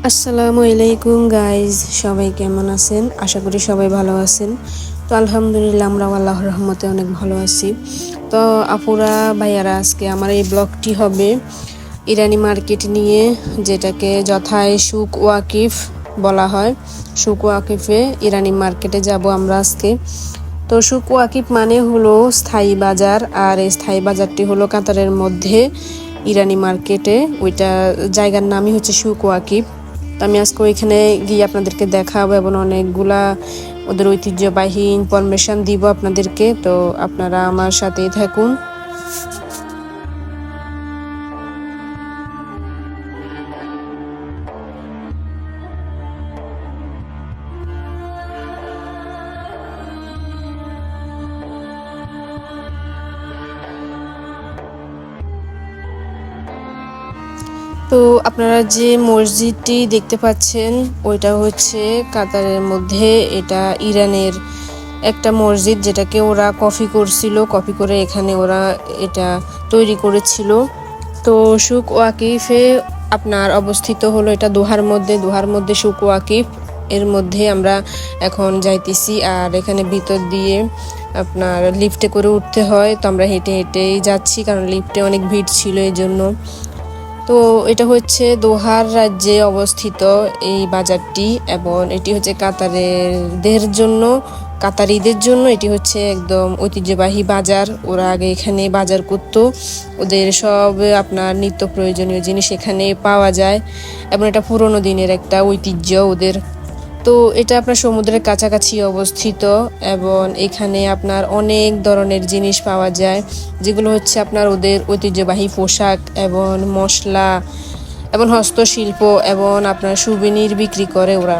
আসসালামু আলাইকুম গাইজ, সবাই কেমন আছেন? আশা করি সবাই ভালো আছেন। তো আলহামদুলিল্লাহ আমরাও আল্লাহর রহমতে অনেক ভালো আছি। তো আপুরা ভাইয়ারা, আজকে আমার এই ব্লগটি হবে ইরানি মার্কেট নিয়ে, যেটাকে যথায় সুক ওয়াকিফ বলা হয়। সুক ওয়াকিফে ইরানি মার্কেটে যাব আমরা আজকে। তো সুক ওয়াকিফ মানে হলো স্থায়ী বাজার, আর এই স্থায়ী বাজারটি হলো কাতারের মধ্যে ইরানি মার্কেটে। ওইটা জায়গার নামই হচ্ছে সুক ওয়াকিফ। তো আমি আজকে ওইখানে গিয়ে আপনাদেরকে দেখাবো এবং অনেকগুলা ওদের ঐতিহ্যবাহী ইনফরমেশন দিব আপনাদেরকে। তো আপনারা আমার সাথেই থাকুন। তো আপনারা যে মসজিদটি দেখতে পাচ্ছেন, ওইটা হচ্ছে কাতারের মধ্যে, এটা ইরানের একটা মসজিদ, যেটাকে ওরা কপি করে এখানে ওরা এটা তৈরি করেছিল। তো সুক ওয়াকিফে আপনার অবস্থিত হলো এটা দোহার মধ্যে সুক ওয়াকিফ। এর মধ্যে আমরা এখন যাইতেছি, আর এখানে ভিতর দিয়ে আপনার লিফটে করে উঠতে হয়। তো আমরা হেঁটে হেঁটেই যাচ্ছি, কারণ লিফটে অনেক ভিড় ছিল এই জন্য। তো এটা হচ্ছে দোহার রাজ্যে অবস্থিত এই বাজারটি, এবং এটি হচ্ছে কাতারিদের জন্য এটি হচ্ছে একদম ঐতিহ্যবাহী বাজার। ওরা আগে এখানে বাজার করতো, ওদের সব আপনার নিত্য প্রয়োজনীয় জিনিস এখানে পাওয়া যায়, এবং এটা পুরোনো দিনের একটা ঐতিহ্য ওদের। তো এটা আপনার সমুদ্রের কাছাকাছি অবস্থিত, এবং এখানে আপনার অনেক ধরনের জিনিস পাওয়া যায়, যেগুলো হচ্ছে আপনার ওদের ঐতিহ্যবাহী পোশাক এবং মশলা এবং হস্তশিল্প এবং আপনার সুভেনির বিক্রি করে ওরা।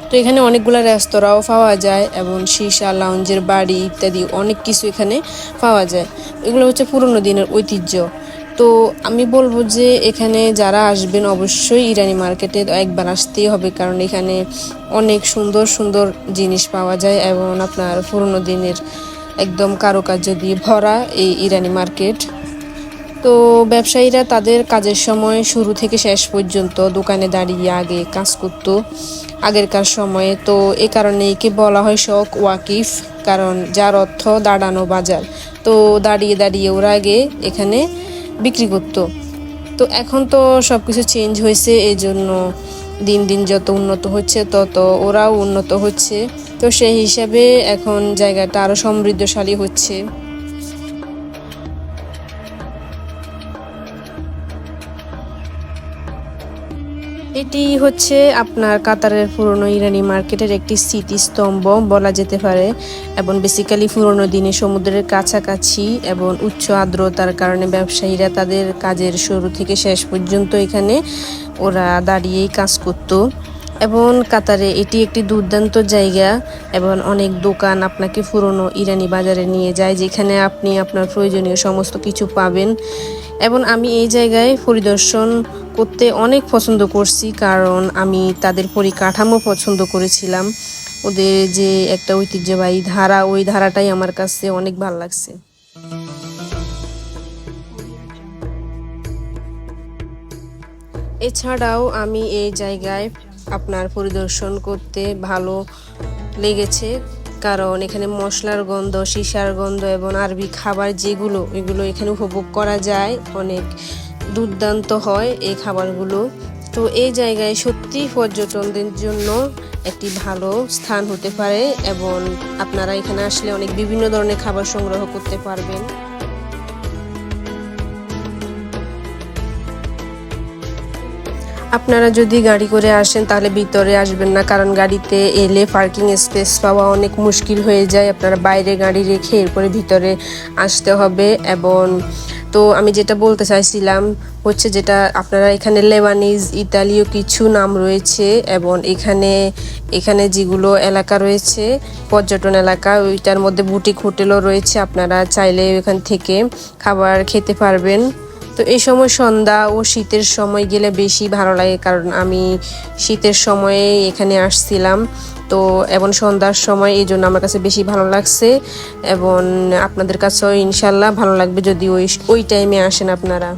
তো এখানে অনেকগুলো রেস্তোরাঁও পাওয়া যায়, এবং সীসা লাউঞ্জের বাড়ি ইত্যাদি অনেক কিছু এখানে পাওয়া যায়। এগুলো হচ্ছে পুরোনো দিনের ঐতিহ্য। তো আমি বলবো যে এখানে যারা আসবেন অবশ্যই ইরানি মার্কেটে একবার আসতেই হবে, কারণ এখানে অনেক সুন্দর সুন্দর জিনিস পাওয়া যায়, এবং আপনার পুরোনো দিনের একদম কারুকার্য দিয়ে ভরা এই ইরানি মার্কেট। তো ব্যবসায়ীরা তাদের কাজের সময় শুরু থেকে শেষ পর্যন্ত দোকানে দাঁড়িয়ে আগে কাজ করতো আগেরকার সময়ে। তো এই কারণে একে বলা হয় শক ওয়াকিফ, কারণ যার অর্থ দাঁড়ানো বাজার। তো দাঁড়িয়ে দাঁড়িয়ে ওরা আগে এখানে বিক্রি করতো। তো এখন তো সব কিছু চেঞ্জ হয়েছে, এই জন্য দিন দিন যত উন্নত হচ্ছে তত ওরাও উন্নত হচ্ছে। তো সেই হিসাবে এখন জায়গাটা আরও সমৃদ্ধশালী হচ্ছে। এটি হচ্ছে আপনার কাতারের পুরনো ইরানি মার্কেটের একটি স্মৃতিস্তম্ভ বলা যেতে পারে, এবং বেসিক্যালি পুরনো দিনে সমুদ্রের কাছাকাছি এবং উচ্চ আর্দ্রতার কারণে ব্যবসায়ীরা তাদের কাজের শুরু থেকে শেষ পর্যন্ত এখানে ওরা দাঁড়িয়েই কাজ করত। এবং কাতারে এটি একটি দুর্দান্ত জায়গা, এবং অনেক দোকান আপনাকে পুরনো ইরানি বাজারে নিয়ে যায়, যেখানে আপনি আপনার প্রয়োজনীয় সমস্ত কিছু পাবেন। এবং আমি এই জায়গায় পরিদর্শন করতে অনেক পছন্দ করছি, কারণ আমি তাদের পরিকাঠামো পছন্দ করেছিলাম। ওদের যে একটা ঐতিহ্যবাহী ধারা, ওই ধারাটাই আমার কাছে অনেক ভালো লাগছে। এছাড়াও আমি এই জায়গায় আপনার পরিদর্শন করতে ভালো লেগেছে, কারণ এখানে মশলার গন্ধ, সীসার গন্ধ এবং আরবি খাবার যেগুলো, এগুলো এখানে উপভোগ করা যায়। অনেক দুর্দান্ত হয় এই খাবারগুলো। তো এই জায়গায় সত্যি পর্যটনদের জন্য একটি ভালো স্থান হতে পারে, এবং আপনারা এখানে আসলে অনেক বিভিন্ন ধরনের খাবার সংগ্রহ করতে পারবেন। আপনারা যদি গাড়ি করে আসেন তাহলে ভিতরে আসবেন না, কারণ গাড়িতে এলে পার্কিং স্পেস পাওয়া অনেক মুশকিল হয়ে যায়। আপনারা বাইরে গাড়ি রেখে এরপরে ভিতরে আসতে হবে। এবং তো আমি যেটা বলতে চাইছিলাম হচ্ছে, যেটা আপনারা এখানে লেবানিজ, ইতালীয় কিছু নাম রয়েছে, এবং এখানে যেগুলো এলাকা রয়েছে পর্যটন এলাকা, ওইটার মধ্যে বুটিক হোটেলও রয়েছে। আপনারা চাইলে এখান থেকে খাবার খেতে পারবেন। তো এই সময় সন্ধ্যা ও শীতের সময় গেলে বেশি ভালো লাগে, কারণ আমি শীতের সময়ে এখানে আসছিলাম। তো এবং সন্ধ্যার সময়, এই জন্য আমার কাছে বেশি ভালো লাগছে, এবং আপনাদের কাছেও ইনশাল্লাহ ভালো লাগবে যদি ওই টাইমে আসেন আপনারা।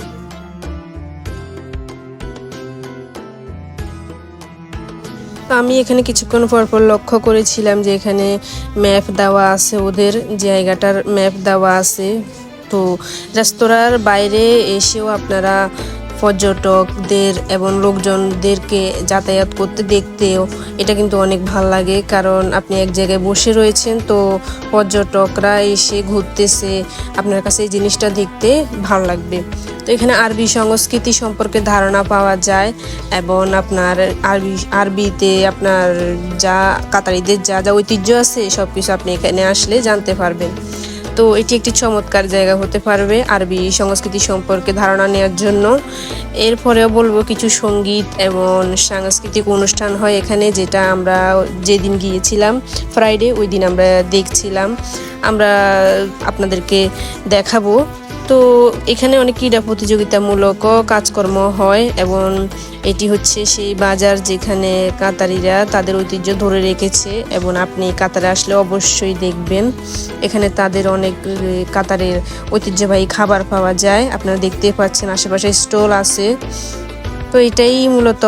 তো আমি এখানে কিছুক্ষণ পর পর লক্ষ্য করেছিলাম যে এখানে ম্যাপ দেওয়া আছে, ওদের জায়গাটার ম্যাপ দেওয়া আছে। তো রেস্তোরাঁর বাইরে এসেও আপনারা পর্যটকদের এবং লোকজনদেরকে যাতায়াত করতে দেখতেও এটা কিন্তু অনেক ভাল লাগে, কারণ আপনি এক জায়গায় বসে রয়েছেন, তো পর্যটকরা এসে ঘুরতেছে, আপনার কাছে এই জিনিসটা দেখতে ভালো লাগবে। তো এখানে আরবি সংস্কৃতি সম্পর্কে ধারণা পাওয়া যায় এবং আপনার আরবিতে আপনার যা কাতারিদের যা যা ঐতিহ্য আছে সব কিছু আপনি এখানে আসলে জানতে পারবেন। তো এটি একটি চমৎকার জায়গা হতে পারবে আরবি সংস্কৃতি সম্পর্কে ধারণা নেওয়ার জন্য। এরপরেও বলবো কিছু সঙ্গীত এবং সাংস্কৃতিক অনুষ্ঠান হয় এখানে, যেটা আমরা যেদিন গিয়েছিলাম ফ্রাইডে ওই দিন আমরা দেখছিলাম, আমরা আপনাদেরকে দেখাবো। তো এখানে অনেক ক্রীড়া প্রতিযোগিতামূলক কাজকর্ম হয় এবং এটি হচ্ছে সেই বাজার যেখানে কাতারিরা তাদের ঐতিহ্য ধরে রেখেছে এবং আপনি কাতারে আসলে অবশ্যই দেখবেন। এখানে তাদের অনেক কাতারের ঐতিহ্যবাহী খাবার পাওয়া যায়, আপনারা দেখতে পাচ্ছেন আশেপাশে স্টল আছে। তো এটাই মূলত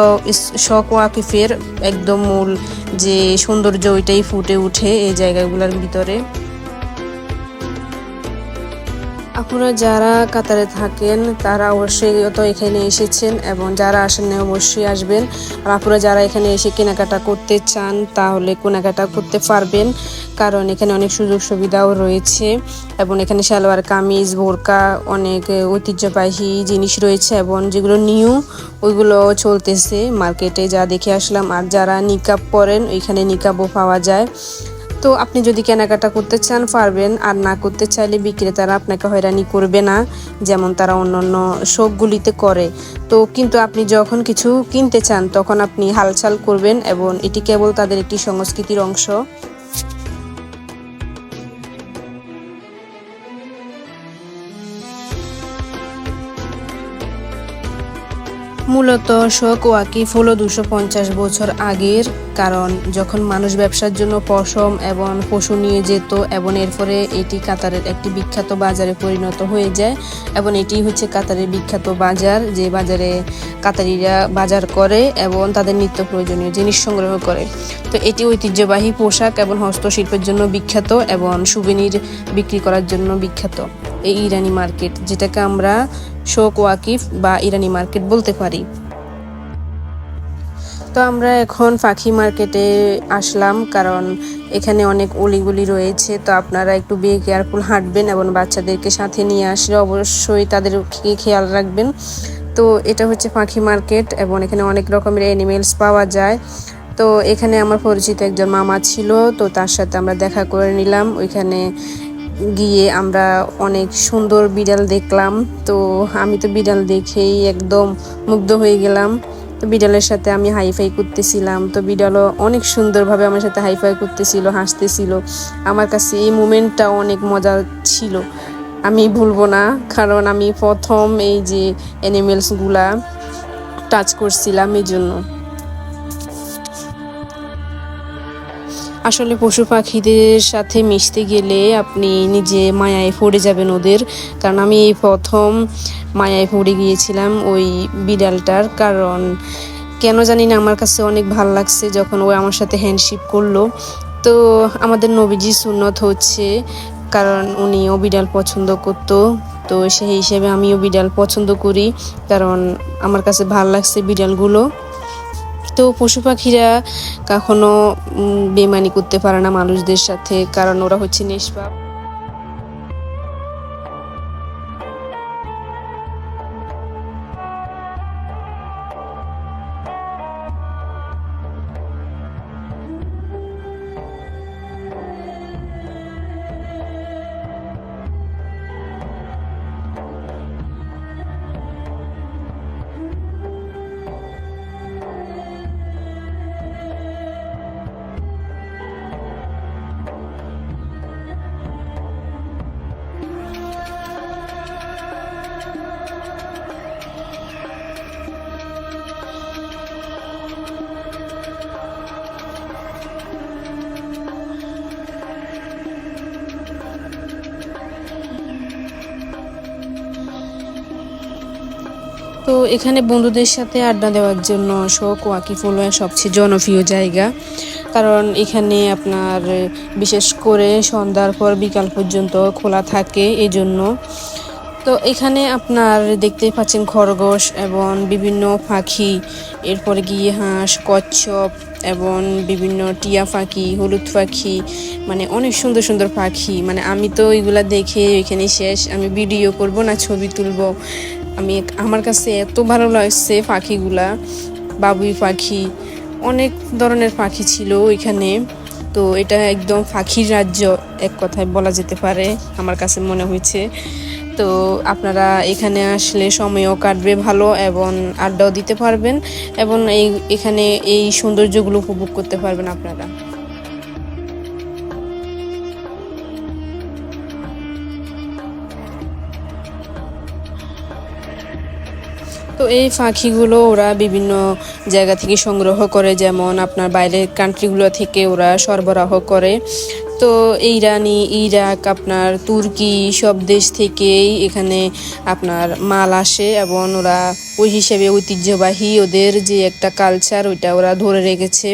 শখ ওয়াকিফের একদম মূল যে সৌন্দর্য, ওইটাই ফুটে উঠে এই জায়গাগুলোর ভিতরে। আপনারা যারা কাতারে থাকেন তারা অবশ্যই তো এখানে এসেছেন এবং যারা আসেন না অবশ্যই আসবেন। আর আপনারা যারা এখানে এসে কেনাকাটা করতে চান তাহলে কেনাকাটা করতে পারবেন, কারণ এখানে অনেক সুযোগ সুবিধাও রয়েছে এবং এখানে সালোয়ার কামিজ বোরকা অনেক ঐতিহ্যবাহী জিনিস রয়েছে এবং যেগুলো নিউ ওইগুলো চলতেছে মার্কেটে, যা দেখে আসলাম। আর যারা নিকাব পরেন ওইখানে নিকাবও পাওয়া যায়। তো আপনি যদি কেনাকাটা করতে চান পারবেন, আর না করতে চাইলে বিক্রেতারা আপনাকে হয়রানি করবে না যেমন তারা অন্যান্য শপগুলিতে করে। তো কিন্তু আপনি যখন কিছু কিনতে চান তখন আপনি হালচাল করবেন এবং এটি কেবল তাদের একটি সংস্কৃতির অংশ। মূলত শখ ওয়াকিফ হলো 250 বছর আগের, কারণ যখন মানুষ ব্যবসার জন্য পশম এবং পশু নিয়ে যেত এবং এরপরে এটি কাতারের একটি বিখ্যাত বাজারে পরিণত হয়ে যায় এবং এটি হচ্ছে কাতারের বিখ্যাত বাজার, যে বাজারে কাতারিরা বাজার করে এবং তাদের নিত্য প্রয়োজনীয় জিনিস সংগ্রহ করে। তো এটি ঐতিহ্যবাহী পোশাক এবং হস্তশিল্পের জন্য বিখ্যাত এবং সুভেনির বিক্রি করার জন্য বিখ্যাত এই ইরানি মার্কেট, যেটাকে আমরা শখ ওয়াকিফ বা ইরানি মার্কেট বলতে পারি। তো আমরা এখন পাখি মার্কেটে আসলাম, কারণ এখানে অনেক অলিগলি রয়েছে। তো আপনারা একটু বি কেয়ারফুল হাঁটবেন এবং বাচ্চাদেরকে সাথে নিয়ে আসলে অবশ্যই তাদের খেয়াল রাখবেন। তো এটা হচ্ছে পাখি মার্কেট এবং এখানে অনেক রকমের অ্যানিমেলস পাওয়া যায়। তো এখানে আমার পরিচিত একজন মামা ছিল, তো তার সাথে আমরা দেখা করে নিলাম। ওইখানে গিয়ে আমরা অনেক সুন্দর বিড়াল দেখলাম। তো আমি তো বিড়াল দেখেই একদম মুগ্ধ হয়ে গেলাম। তো বিড়ালের সাথে আমি হাইফাই করতেছিলাম, তো বিড়ালও অনেক সুন্দরভাবে আমার সাথে হাইফাই করতেছিল, হাসতেছিল। আমার কাছে এই মোমেন্টটা অনেক মজা ছিল, আমি ভুলবো না, কারণ আমি প্রথম এই যে অ্যানিমেলসগুলা টাচ করছিলাম এই জন্য। আসলে পশু পাখিদের সাথে মিশতে গেলে আপনি নিজে মায়ায় পড়ে যাবেন ওদের, কারণ আমি এই প্রথম মায়ায় পড়ে গিয়েছিলাম ওই বিড়ালটার, কারণ কেন জানি না আমার কাছে অনেক ভাল লাগছে যখন ও আমার সাথে হ্যান্ডশিপ করলো। তো আমাদের নবীজি সুন্নত হচ্ছে, কারণ উনিও বিড়াল পছন্দ করতো, তো সেই হিসেবে আমিও বিড়াল পছন্দ করি, কারণ আমার কাছে ভাল লাগছে বিড়ালগুলো। তো পশু পাখিরা কখনো বেমানি করতে পারে না মানুষদের সাথে, কারণ ওরা হচ্ছে নিষ্পাপ। তো এখানে বন্ধুদের সাথে আড্ডা দেওয়ার জন্য শোক ওয়াকিফুল সবচেয়ে জনপ্রিয় জায়গা, কারণ এখানে আপনার বিশেষ করে সন্ধ্যার পর বিকাল পর্যন্ত খোলা থাকে এজন্য। তো এখানে আপনার দেখতে পাচ্ছেন খরগোশ এবং বিভিন্ন পাখি, এরপরে গিয়ে হাঁস, কচ্ছপ এবং বিভিন্ন টিয়া পাখি, হলুদ পাখি, মানে অনেক সুন্দর সুন্দর পাখি। মানে আমি তো এগুলা দেখে এখানে শেষ, আমি ভিডিও করব না ছবি তুলব, আমার কাছে এত ভালো লাগছে পাখিগুলা। বাবুই পাখি, অনেক ধরনের পাখি ছিল এখানে। তো এটা একদম পাখির রাজ্য এক কথায় বলা যেতে পারে আমার কাছে মনে হয়েছে। তো আপনারা এখানে আসলে সময়ও কাটবে ভালো এবং আড্ডাও দিতে পারবেন এবং এখানে এই সৌন্দর্যগুলো উপভোগ করতে পারবেন আপনারা। তো এই পাখিগুলো ওরা বিভিন্ন জায়গা থেকে সংগ্রহ করে, যেমন আপনার বাইরের কান্ট্রিগুলো থেকে ওরা সরবরাহ করে। তো ইরানি, ইরাক, আপনার তুর্কি সব দেশ থেকেই এখানে আপনার মাল আসে এবং ওরা ওই হিসেবে ঐতিহ্যবাহী ওদের যে একটা কালচার ওইটা ওরা ধরে রেখেছে।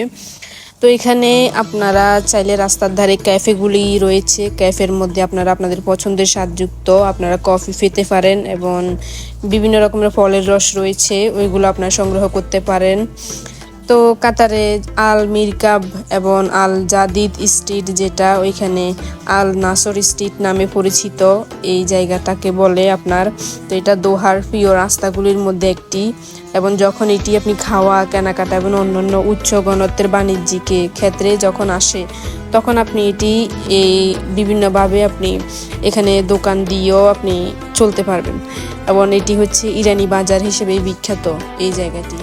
তো এখানে আপনারা চাইলে রাস্তার ধারে ক্যাফেগুলি রয়েছে, ক্যাফের মধ্যে আপনারা আপনাদের পছন্দের স্বাদযুক্ত আপনারা কফি পেতে পারেন এবং বিভিন্ন রকমের ফলের রস রয়েছে, ওইগুলো আপনারা সংগ্রহ করতে পারেন। তো কাতারে আল মিরকাব এবং আল জাদিদ স্ট্রিট, যেটা ওইখানে আল নাসর স্ট্রিট নামে পরিচিত এই জায়গাটাকে বলে আপনার। তো এটা দোহার প্রিয় রাস্তাগুলির মধ্যে একটি, এবং যখন এটি আপনি খাওয়া, কেনাকাটা এবং অন্যান্য উচ্চ গণত্বের বাণিজ্যিক ক্ষেত্রে যখন আসে, তখন আপনি এটি এই বিভিন্নভাবে আপনি এখানে দোকান দিয়েও আপনি চলতে পারবেন। এবং এটি হচ্ছে ইরানি বাজার হিসেবে বিখ্যাত এই জায়গাটি।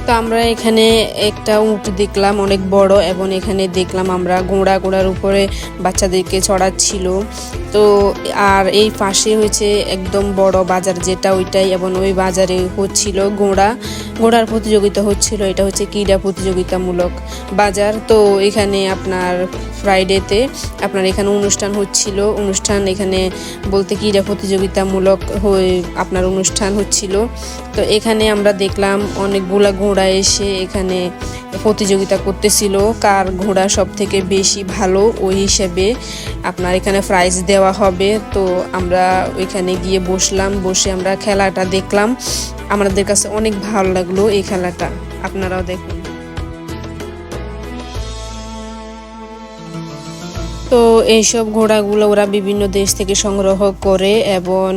তো আমরা এখানে একটা উট দেখলাম অনেক বড়, এবং এখানে দেখলাম আমরা ঘোড়ার উপরে বাচ্চাদেরকে চড়াচ্ছিল। তো আর এই পাশে হয়েছে একদম বড় বাজার যেটা ওইটাই, এবং ওই বাজারে হচ্ছিল ঘোড়ার প্রতিযোগিতা হচ্ছিল। এটা হচ্ছে ক্রীড়া প্রতিযোগিতামূলক বাজার। তো এখানে আপনার ফ্রাইডেতে আপনার এখানে অনুষ্ঠান হচ্ছিল, এখানে বলতে ক্রীড়া প্রতিযোগিতামূলক হয়ে আপনার অনুষ্ঠান হচ্ছিল। তো এখানে আমরা দেখলাম অনেকগুলা ঘোড়া এসে এখানে প্রতিযোগিতা করতেছিল, কার ঘোড়া সব থেকে বেশি ভালো ওই হিসেবে আপনার এখানে প্রাইজ দেওয়া হবে। তো আমরা ওইখানে গিয়ে বসলাম, বসে আমরা খেলাটা দেখলাম। আমাদের কাছে অনেক ভালো লাগলো এই খেলাটা, আপনারাও দেখুন। তো এইসব ঘোড়াগুলো ওরা বিভিন্ন দেশ থেকে সংগ্রহ করে, এবং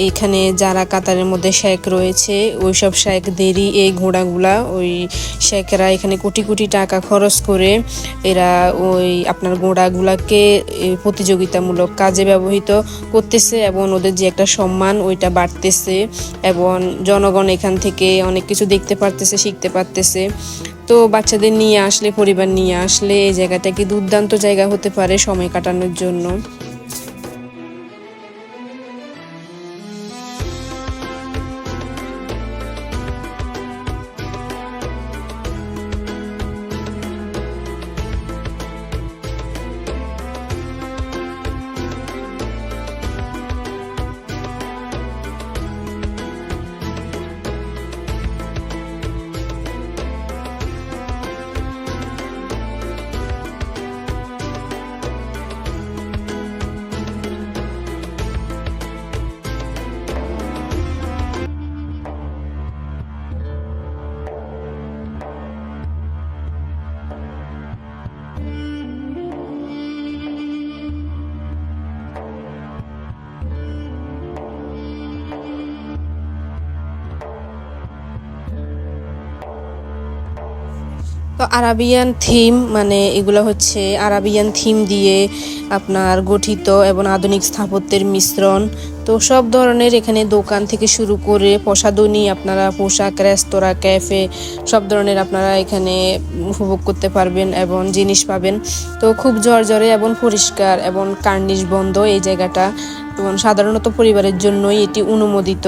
এখানে যারা কাতারের মধ্যে শেখ রয়েছে ওই সব শেখদেরই এই ঘোড়াগুলা, ওই শেখরা এখানে কোটি কোটি টাকা খরচ করে এরা ওই আপনার ঘোড়াগুলাকে প্রতিযোগিতামূলক কাজে ব্যবহৃত করতেছে, এবং ওদের যে একটা সম্মান ওইটা বাড়তেছে, এবং জনগণ এখান থেকে অনেক কিছু দেখতে পারতেছে, শিখতে পারতেছে। তো বাচ্চাদের নিয়ে আসলে, পরিবার নিয়ে আসলে এই জায়গাটা কি দুর্দান্ত জায়গা হতে পারে সময় কাটানোর জন্য। তো আরাবিয়ান থিম মানে এগুলো হচ্ছে আরাবিয়ান থিম দিয়ে আপনার গঠিত এবং আধুনিক স্থাপত্যের মিশ্রণ। তো সব ধরনের এখানে দোকান থেকে শুরু করে প্রসাধনী, আপনারা পোশাক, রেস্তোরাঁ, ক্যাফে সব ধরনের আপনারা এখানে উপভোগ করতে পারবেন এবং জিনিস পাবেন। তো খুব ঝরঝরে এবং পরিষ্কার এবং কার্নিশ বন্ধ এই জায়গাটা, এবং সাধারণত পরিবারের জন্যই এটি অনুমোদিত।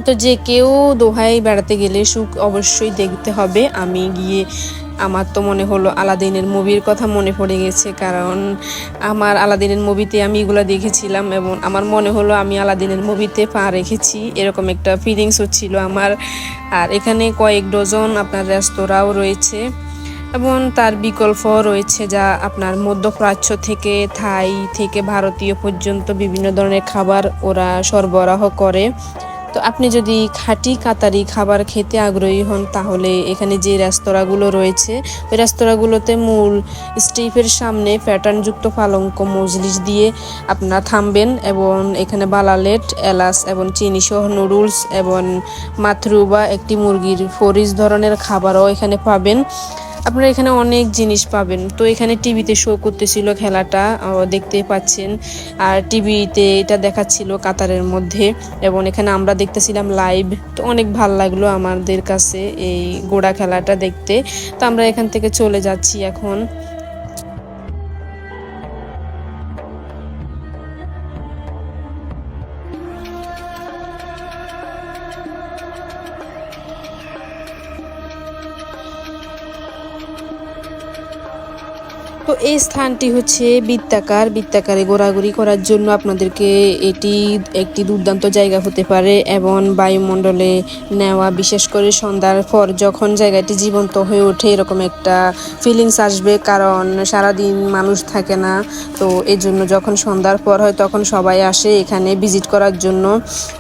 তো যে কেউ দোহায় বেড়াতে গেলে সুখ অবশ্যই দেখতে হবে। আমি গিয়ে আমার তো মনে হলো আলাদিনের মুভির কথা মনে পড়ে গেছে, কারণ আমার আলাদিনের মুভিতে আমি এগুলো দেখেছিলাম এবং আমার মনে হলো আমি আলাদিনের মুভিতে পা রেখেছি, এরকম একটা ফিলিংস হচ্ছিল আমার। আর এখানে কয়েক ডজন আপনার রেস্তোরাঁও রয়েছে এবং তার বিকল্প রয়েছে, যা আপনার মধ্যপ্রাচ্য থেকে থাই থেকে ভারতীয় পর্যন্ত বিভিন্ন ধরনের খাবার ওরা সরবরাহ করে। তো আপনি যদি খাঁটি কাতারি খাবার খেতে আগ্রহী হন তাহলে এখানে যে রেস্তোরাঁগুলো রয়েছে ওই রেস্তোরাঁগুলোতে মূল স্টেপের সামনে প্যাটার্নযুক্ত পালঙ্ক মজলিস দিয়ে আপনারা থামবেন এবং এখানে বালালেট, এলাচ এবং চিনি সহ নুডলস এবং মাথরুবা একটি মুরগির ফরিজ ধরনের খাবারও এখানে পাবেন। আপনারা এখানে অনেক জিনিস পাবেন। তো এখানে টিভিতে শো করতেছিল খেলাটা, দেখতে পাচ্ছেন, আর টিভিতে এটা দেখাচ্ছিল কাতারের মধ্যে এবং এখানে আমরা দেখতেছিলাম লাইভ। তো অনেক ভালো লাগলো আমাদের কাছে এই ঘোড়া খেলাটা দেখতে। তো আমরা এখান থেকে চলে যাচ্ছি এখন। তো এই স্থানটি হচ্ছে বৃত্তাকারে ঘোরাঘুরি করার জন্য আপনাদেরকে এটি একটি দুর্দান্ত জায়গা হতে পারে এবং বায়ুমণ্ডলে নেওয়া, বিশেষ করে সন্ধ্যার পর যখন জায়গাটি জীবন্ত হয়ে ওঠে এরকম একটা ফিলিংস আসবে, কারণ সারাদিন মানুষ থাকে না। তো এই জন্য যখন সন্ধ্যার পর হয় তখন সবাই আসে এখানে ভিজিট করার জন্য।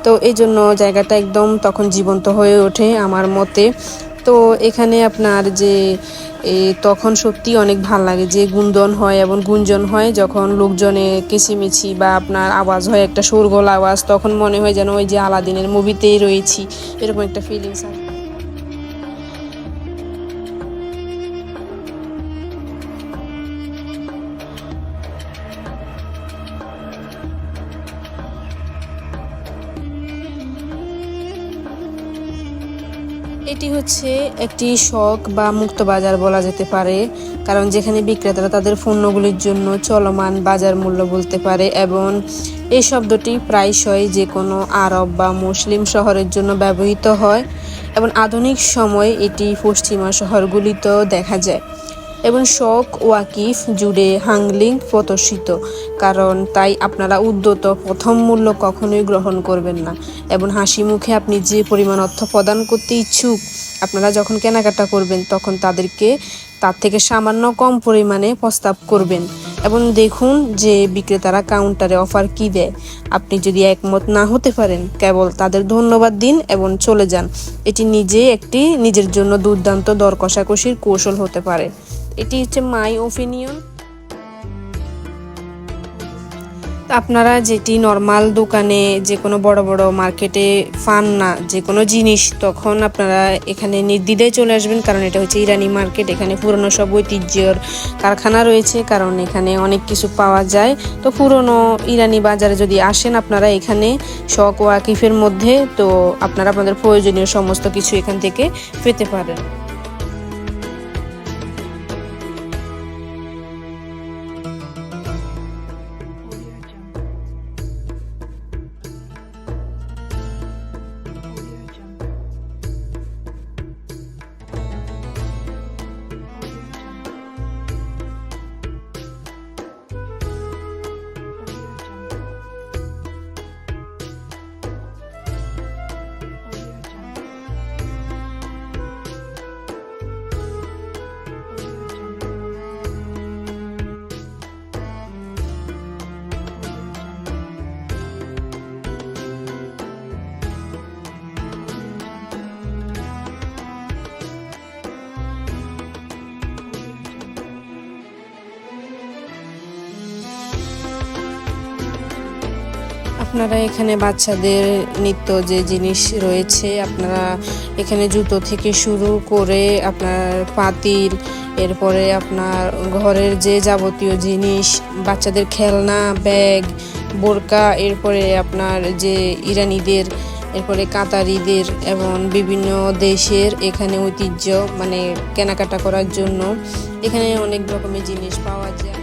তো এই জন্য জায়গাটা একদম তখন জীবন্ত হয়ে ওঠে আমার মতে। তো এখানে আপনার যে তখন সত্যি অনেক ভাল লাগে, যে গুঞ্জন হয় এবং গুঞ্জন হয় যখন লোকজনে কিচিমিচি বা আপনার আওয়াজ হয়, একটা শোরগোল আওয়াজ, তখন মনে হয় যেন ওই যে আলাদিনের মুভিতেই রয়েছি, এরকম একটা ফিলিংস আসে। এটি হচ্ছে একটি শখ বা মুক্ত বাজার বলা যেতে পারে, কারণ যেখানে বিক্রেতারা তাদের পণ্যগুলির জন্য চলমান বাজার মূল্য বলতে পারে এবং এই শব্দটি প্রায়শই যে কোনো আরব বা মুসলিম শহরের জন্য ব্যবহৃত হয় এবং আধুনিক সময়ে এটি পশ্চিমা শহরগুলিতেও দেখা যায় এবং শখ ওয়াকিফ জুড়ে হাংলিং প্রদর্শিত, কারণ তাই আপনারা উদ্যত প্রথম মূল্য কখনোই গ্রহণ করবেন না এবং হাসি মুখে আপনি যে পরিমাণ অর্থ প্রদান করতে ইচ্ছুক আপনারা যখন কেনাকাটা করবেন তখন তাদেরকে তার থেকে সামান্য কম পরিমাণে প্রস্তাব করবেন এবং দেখুন যে বিক্রেতারা কাউন্টারে অফার কি দেয়। আপনি যদি একমত না হতে পারেন কেবল তাদের ধন্যবাদ দিন এবং চলে যান। এটি একটি নিজের জন্য দুর্দান্ত দর কষাকষির কৌশল হতে পারে। এটি হচ্ছে মাই ওপিনিয়ন। আপনারা যেটি নর্মাল দোকানে যে কোনো বড় বড় মার্কেটে পান না যে কোনো জিনিস, তখন আপনারা এখানে নির্দ্বিধায় চলে আসবেন, কারণ এটা হচ্ছে ইরানি মার্কেট। এখানে পুরনো সব ঐতিহ্যের কারখানা রয়েছে, কারণ এখানে অনেক কিছু পাওয়া যায়। তো পুরনো ইরানি বাজারে যদি আসেন আপনারা এখানে শখ ওয়াকিফের মধ্যে, তো আপনারা আপনাদের প্রয়োজনীয় সমস্ত কিছু এখান থেকে পেতে পারেন। আপনারা এখানে বাচ্চাদের নিত্য যে জিনিস রয়েছে, আপনারা এখানে জুতো থেকে শুরু করে আপনার পাতিল, এরপরে আপনার ঘরের যে যাবতীয় জিনিস, বাচ্চাদের খেলনা, ব্যাগ, বোরকা, এরপরে আপনার যে ইরানিদের, এরপরে কাতারিদের এবং বিভিন্ন দেশের এখানে ঐতিহ্য মানে কেনাকাটা করার জন্য এখানে অনেক রকমের জিনিস পাওয়া যায়।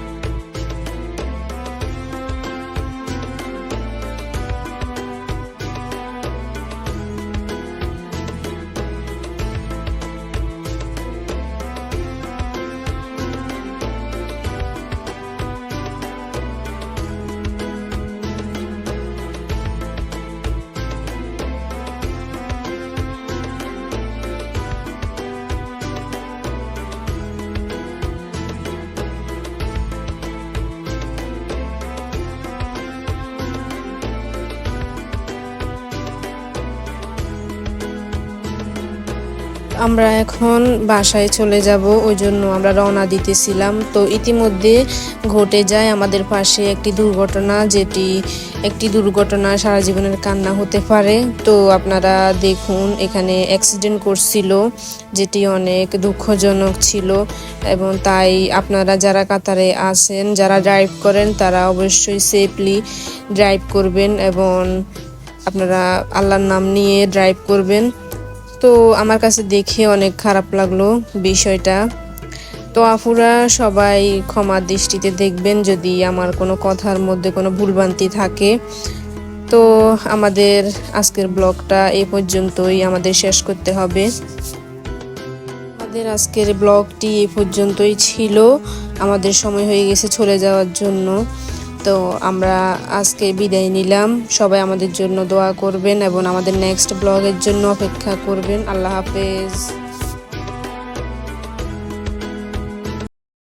আমরা এখন বাসায় চলে যাব, ওই জন্য আমরা রওনা দিতেছিলাম। তো ইতিমধ্যে ঘটে যায় আমাদের পাশে একটি দুর্ঘটনা, যেটি একটি দুর্ঘটনা সারা জীবনের কান্না হতে পারে। তো আপনারা দেখুন, এখানে অ্যাক্সিডেন্ট করছিল, যেটি অনেক দুঃখজনক ছিল। এবং তাই আপনারা যারা কাতারে আছেন, যারা ড্রাইভ করেন, তারা অবশ্যই সেফলি ড্রাইভ করবেন এবং আপনারা আল্লাহর নাম নিয়ে ড্রাইভ করবেন। তো আমার কাছে দেখে অনেক খারাপ লাগলো বিষয়টা। তো আপুরা সবাই ক্ষমার দৃষ্টিতে দেখবেন যদি আমার কোনো কথার মধ্যে কোনো ভুলভ্রান্তি থাকে। তো আমাদের আজকের ব্লগটা এই পর্যন্তই আমাদের শেষ করতে হবে। আমাদের আজকের ব্লগটি এই পর্যন্তই ছিল, আমাদের সময় হয়ে গেছে চলে যাওয়ার জন্য। তো আমরা আজকে বিদায় নিলাম। সবাই আমাদের জন্য দোয়া করবেন এবং আমাদের নেক্সট ব্লগের জন্য অপেক্ষা করবেন। আল্লাহ হাফেজ।